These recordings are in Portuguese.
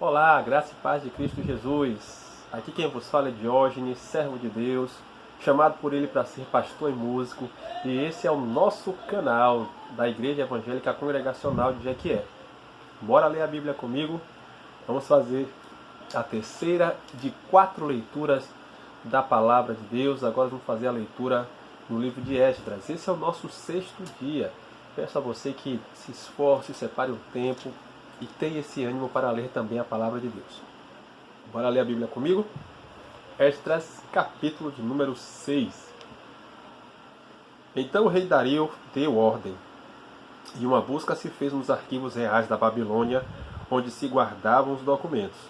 Olá, graça e paz de Cristo Jesus. Aqui quem vos fala é Diógenes, servo de Deus, chamado por Ele para ser pastor e músico, e esse é o nosso canal da Igreja Evangélica Congregacional de Jequié. Bora ler a Bíblia comigo? Vamos fazer a terceira de 4 leituras da Palavra de Deus. Agora vamos fazer a leitura no livro de Esdras. Esse é o nosso 6º dia. Peço a você que se esforce, separe um tempo e tenha esse ânimo para ler também a Palavra de Deus. Bora ler a Bíblia comigo? Esdras, capítulo de número 6. Então o rei Dario deu ordem, e uma busca se fez nos arquivos reais da Babilônia, onde se guardavam os documentos.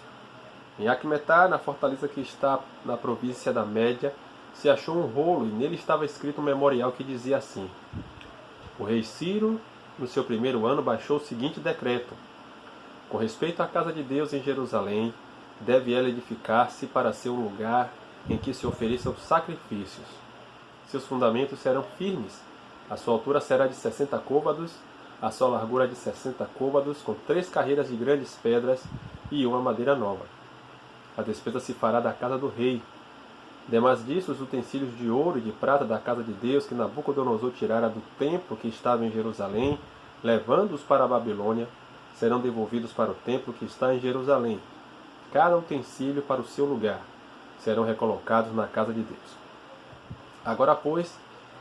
Em Acmetá, na fortaleza que está na província da Média, se achou um rolo, e nele estava escrito um memorial que dizia assim: o rei Ciro, no seu primeiro ano, baixou o seguinte decreto: com respeito à casa de Deus em Jerusalém, deve ela edificar-se para ser um lugar em que se ofereçam sacrifícios. Seus fundamentos serão firmes. A sua altura será de 60 côvados, a sua largura de 60 côvados, com 3 carreiras de grandes pedras e uma madeira nova. A despesa se fará da casa do rei. Demais disso, os utensílios de ouro e de prata da casa de Deus que Nabucodonosor tirara do templo que estava em Jerusalém, levando-os para a Babilônia, serão devolvidos para o templo que está em Jerusalém, cada utensílio para o seu lugar, serão recolocados na casa de Deus. Agora, pois,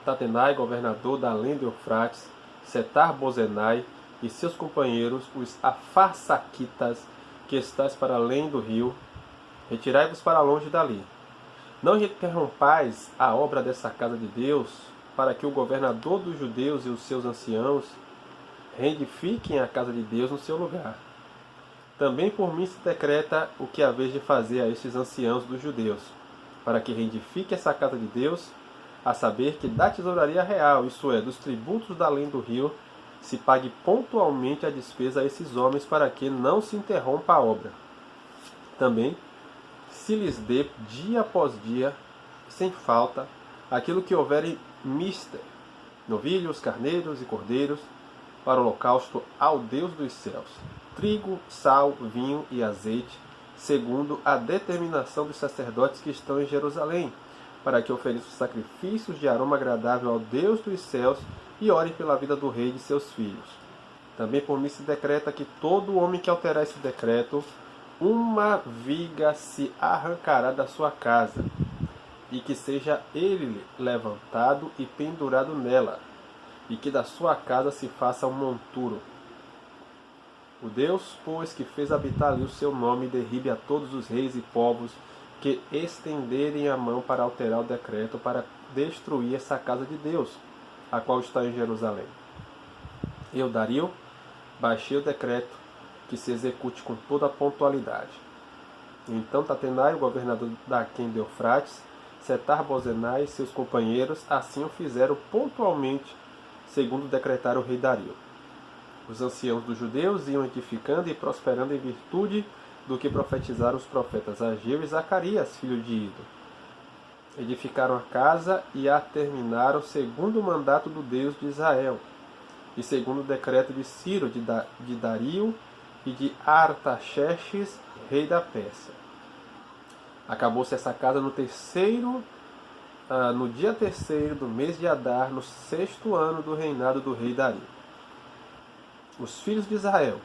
Tatenai, governador da além do Eufrates, Setar-Bozenai e seus companheiros, os Afarsaquitas, que estáis para além do rio, retirai-vos para longe dali. Não interrompais a obra dessa casa de Deus, para que o governador dos judeus e os seus anciãos reedifiquem a casa de Deus no seu lugar. Também por mim se decreta o que haveis de fazer a estes anciãos dos judeus, para que reedifique essa casa de Deus, a saber que da tesouraria real, isto é, dos tributos da além do rio, se pague pontualmente a despesa a esses homens, para que não se interrompa a obra. Também se lhes dê dia após dia, sem falta, aquilo que houver em mister, novilhos, carneiros e cordeiros, para o holocausto ao Deus dos céus, trigo, sal, vinho e azeite, segundo a determinação dos sacerdotes que estão em Jerusalém, para que ofereçam sacrifícios de aroma agradável ao Deus dos céus e orem pela vida do rei e de seus filhos. Também por mim se decreta que todo homem que alterar esse decreto, uma viga se arrancará da sua casa, e que seja ele levantado e pendurado nela, e que da sua casa se faça um monturo. O Deus, pois, que fez habitar ali o seu nome, derribe a todos os reis e povos que estenderem a mão para alterar o decreto, para destruir essa casa de Deus, a qual está em Jerusalém. Eu, Dario, baixei o decreto, que se execute com toda a pontualidade. Então Tatenai, o governador da aquém do Eufrates, Setar-Bozenai e seus companheiros assim o fizeram pontualmente, segundo decretara o rei Dario. Os anciãos dos judeus iam edificando e prosperando em virtude do que profetizaram os profetas Ageu e Zacarias, filho de Ido. Edificaram a casa e a terminaram segundo o mandato do Deus de Israel, e segundo o decreto de Ciro, de Dario e de Artaxerxes, rei da Pérsia. Acabou-se essa casa no dia terceiro do mês de Adar, no 6º ano do reinado do rei Dario. Os filhos de Israel,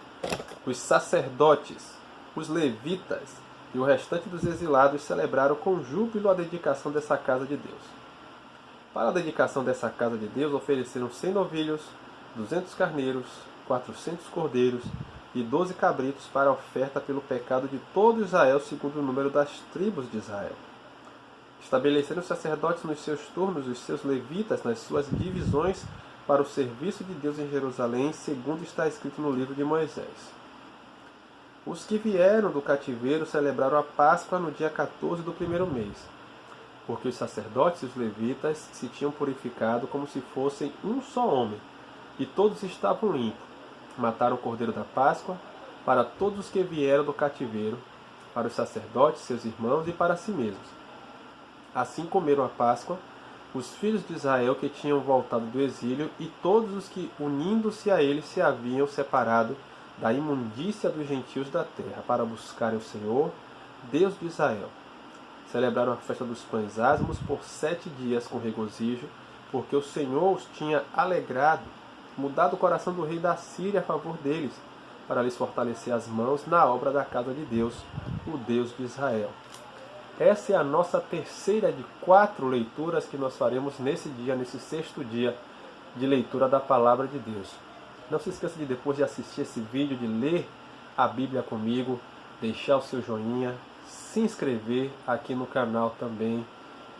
os sacerdotes, os levitas e o restante dos exilados celebraram com júbilo a dedicação dessa casa de Deus. Para a dedicação dessa casa de Deus ofereceram 100 novilhos, 200 carneiros, 400 cordeiros e 12 cabritos para oferta pelo pecado de todo Israel, segundo o número das tribos de Israel. Estabeleceram os sacerdotes nos seus turnos, os seus levitas nas suas divisões para o serviço de Deus em Jerusalém, segundo está escrito no livro de Moisés. Os que vieram do cativeiro celebraram a Páscoa no dia 14 do primeiro mês, porque os sacerdotes e os levitas se tinham purificado como se fossem um só homem, e todos estavam limpos. Mataram o cordeiro da Páscoa para todos os que vieram do cativeiro, para os sacerdotes, seus irmãos e para si mesmos. Assim comeram a Páscoa os filhos de Israel que tinham voltado do exílio e todos os que, unindo-se a eles, se haviam separado da imundícia dos gentios da terra, para buscarem o Senhor, Deus de Israel. Celebraram a festa dos pães asmos por 7 dias com regozijo, porque o Senhor os tinha alegrado, mudado o coração do rei da Síria a favor deles, para lhes fortalecer as mãos na obra da casa de Deus, o Deus de Israel. Essa é a nossa terceira de 4 leituras que nós faremos nesse dia, nesse 6º dia de leitura da Palavra de Deus. Não se esqueça de, depois de assistir esse vídeo, de ler a Bíblia comigo, deixar o seu joinha, se inscrever aqui no canal também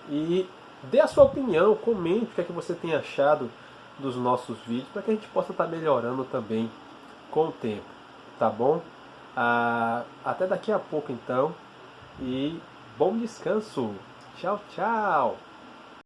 e dê a sua opinião, comente o que é que você tem achado dos nossos vídeos, para que a gente possa estar melhorando também com o tempo, tá bom? Até daqui a pouco então, e bom descanso. Tchau, tchau!